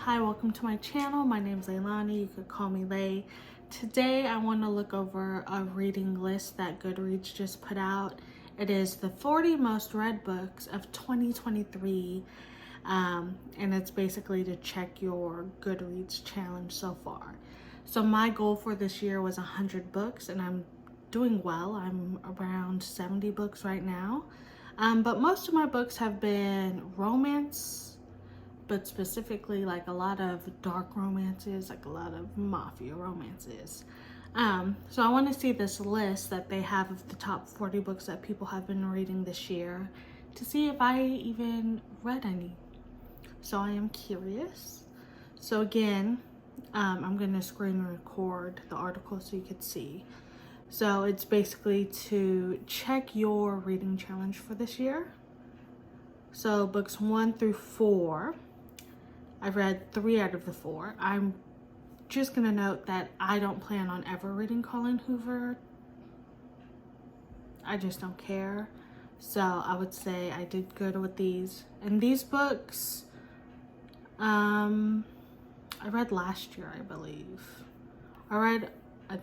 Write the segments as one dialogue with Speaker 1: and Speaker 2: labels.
Speaker 1: Hi, welcome to my channel. My name is Leilani. You could call me Lay. Today I want to look over a reading list that Goodreads just put out. It is the 40 most read books of 2023, and it's basically to check your Goodreads challenge so far. So my goal for this year was 100 books, and I'm doing well. I'm around 70 books right now, but most of my books have been romance, but specifically like a lot of dark romances, like a lot of mafia romances. So I want to see this list that they have of the top 40 books that people have been reading this year to see if I even read any. So I am curious. So again, I'm going to screen record the article so you could see. So it's basically to check your reading challenge for this year. So books 1 through 4. I've read 3 out of the 4. I'm just gonna note that I don't plan on ever reading Colleen Hoover. I just don't care. So I would say I did good with these. And these books, I read last year, I believe. I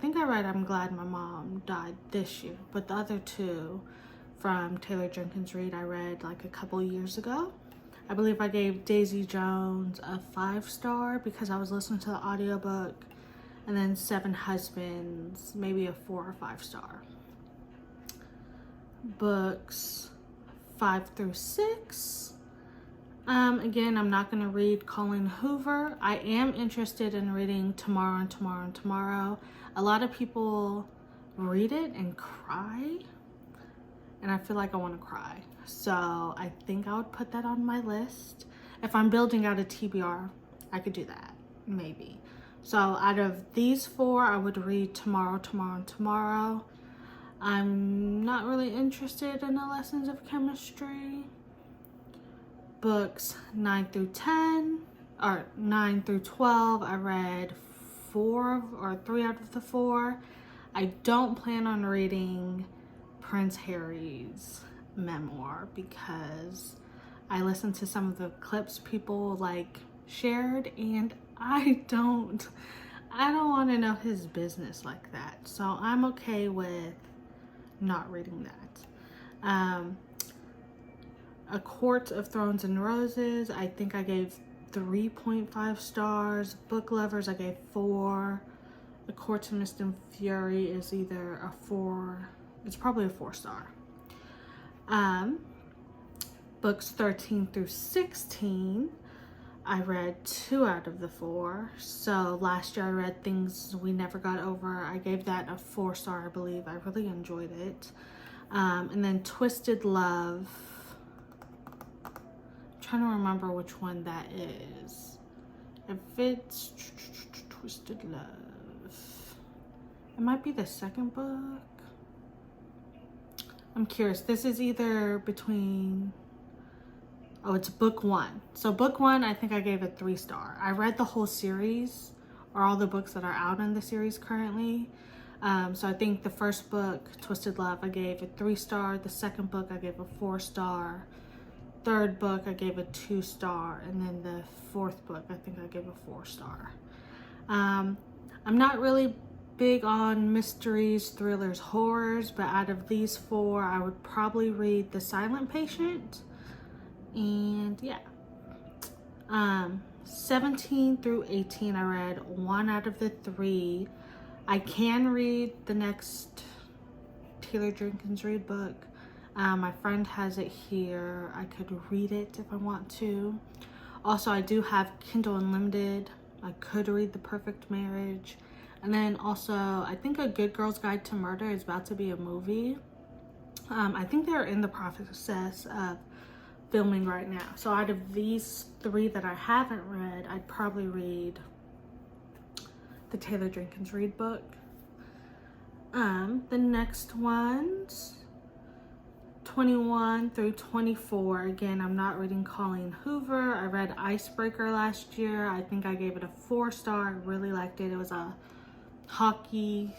Speaker 1: think I read I'm Glad My Mom Died this year, but the other 2 from Taylor Jenkins Reid I read like a couple years ago. I believe I gave Daisy Jones a 5-star because I was listening to the audiobook, and then 7 Husbands, maybe a 4 or 5-star. Books 5 through 6. Again, I'm not going to read Colleen Hoover. I am interested in reading Tomorrow and Tomorrow and Tomorrow. A lot of people read it and cry, and I feel like I want to cry. So I think I would put that on my list. If I'm building out a TBR, I could do that, maybe. So out of these 4, I would read Tomorrow, Tomorrow, and Tomorrow. I'm not really interested in the lessons of chemistry. Books 9 through 10, or 9 through 12, I read 3 out of the 4. I don't plan on reading Prince Harry's memoir because I listened to some of the clips people like shared, and I don't want to know his business like that. So I'm okay with not reading that. A Court of Thorns and Roses, I think I gave 3.5 stars. Book Lovers, I gave 4. A Court of Mist and Fury is either a 4, it's probably a 4-star. Books 13 through 16, I read 2 out of the 4. So last year I read Things We Never Got Over. I gave that a 4-star, I believe. I really enjoyed it. And then Twisted Love, I'm trying to remember which one that is. If it's Twisted Love, it might be the second book. I'm curious. This is either between, it's book 1. So book 1, I think I gave a 3-star. I read the whole series, or all the books that are out in the series currently. So I think the first book, Twisted Love, I gave a 3-star. The second book, I gave a 4-star. Third book, I gave a 2-star. And then the 4th book, I think I gave a 4-star. I'm not really big on mysteries, thrillers, horrors, but out of these 4, I would probably read The Silent Patient. And yeah. 17 through 18, I read 1 out of the 3. I can read the next Taylor Jenkins Reid book. My friend has it here. I could read it if I want to. Also, I do have Kindle Unlimited. I could read The Perfect Marriage. And then also, I think A Good Girl's Guide to Murder is about to be a movie. I think they're in the process of filming right now. So out of these 3 that I haven't read, I'd probably read the Taylor Jenkins Reid book. The next ones, 21 through 24. Again, I'm not reading Colleen Hoover. I read Icebreaker last year. I think I gave it a 4-star. I really liked it. It was a hockey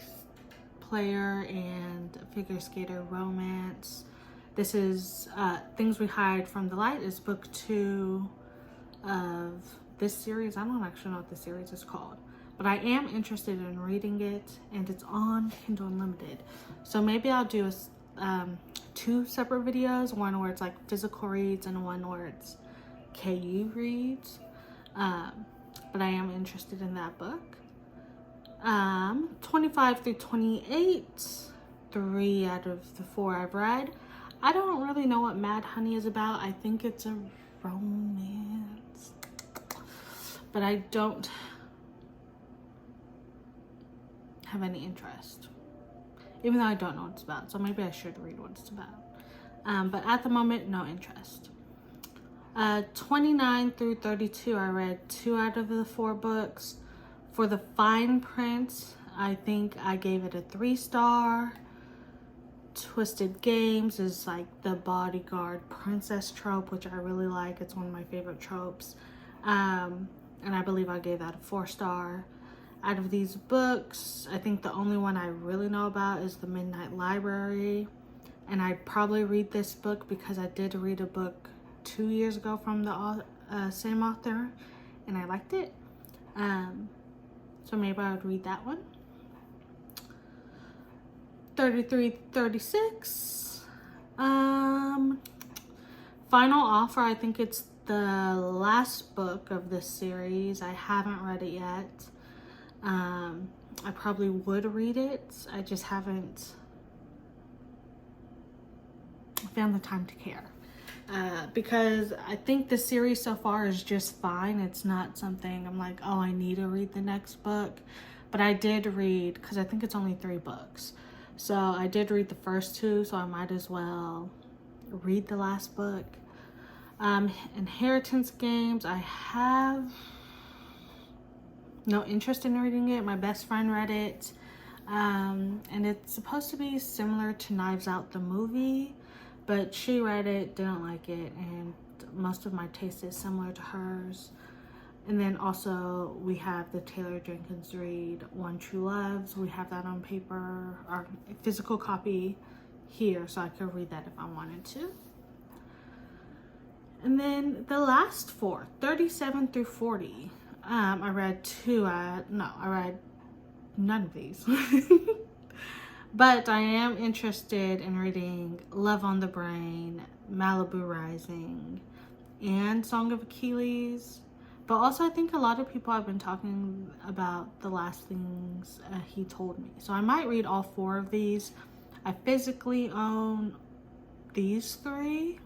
Speaker 1: player and a figure skater romance. This is Things We Hide from the Light is book 2 of this series. I don't actually know what the series is called, but I am interested in reading it, and it's on Kindle Unlimited. So maybe I'll do two separate videos, one where it's like physical reads and one where it's KU reads. But I am interested in that book. 25 through 28, 3 out of the 4 I've read. I don't really know what Mad Honey is about. I think it's a romance, but I don't have any interest, even though I don't know what it's about. So maybe I should read what it's about. But at the moment, no interest. 29 through 32, I read 2 out of the 4 books. For the fine print, I think I gave it a 3-star. Twisted Games is like the bodyguard princess trope, which I really like. It's one of my favorite tropes. And I believe I gave that a 4-star. Out of these books, I think the only one I really know about is The Midnight Library. And I'd probably read this book because I did read a book 2 years ago from the same author, and I liked it. So maybe I would read that one. 33, 36. Final Offer, I think it's the last book of this series. I haven't read it yet. I probably would read it. I just haven't found the time to care. Because I think the series so far is just fine. It's not something I'm like, oh, I need to read the next book. But I did read, because I think it's only 3 books. So I did read the first 2, so I might as well read the last book. Inheritance Games, I have no interest in reading it. My best friend read it. And it's supposed to be similar to Knives Out the movie. But she read it, didn't like it, and most of my taste is similar to hers. And then also we have the Taylor Jenkins Reid One True Loves. We have that on paper, or physical copy here, so I could read that if I wanted to. And then the last 4, 37 through 40. I read 2. I read none of these. But I am interested in reading Love on the Brain, Malibu Rising, and Song of Achilles. But also I think a lot of people have been talking about The Last Things He Told Me. So I might read all 4 of these. I physically own these 3.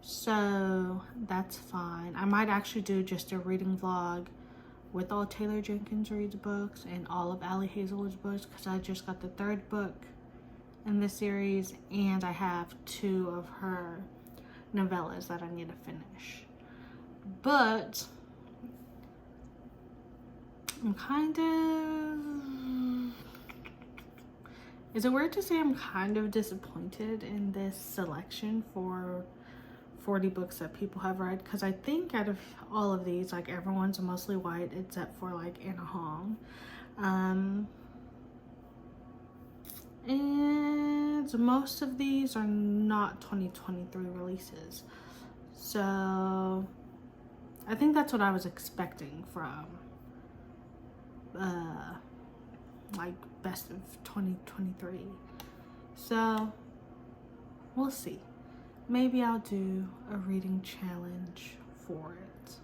Speaker 1: So that's fine. I might actually do just a reading vlog with all Taylor Jenkins Reid's books and all of Ali Hazelwood's books, because I just got the 3rd book in this series, and I have 2 of her novellas that I need to finish. But I'm kind of... Is it weird to say I'm kind of disappointed in this selection for 40 books that people have read? Because I think out of all of these, like, everyone's mostly white except for like Anna Hong. And most of these are not 2023 releases. So I think that's what I was expecting from like best of 2023. So we'll see. Maybe I'll do a reading challenge for it.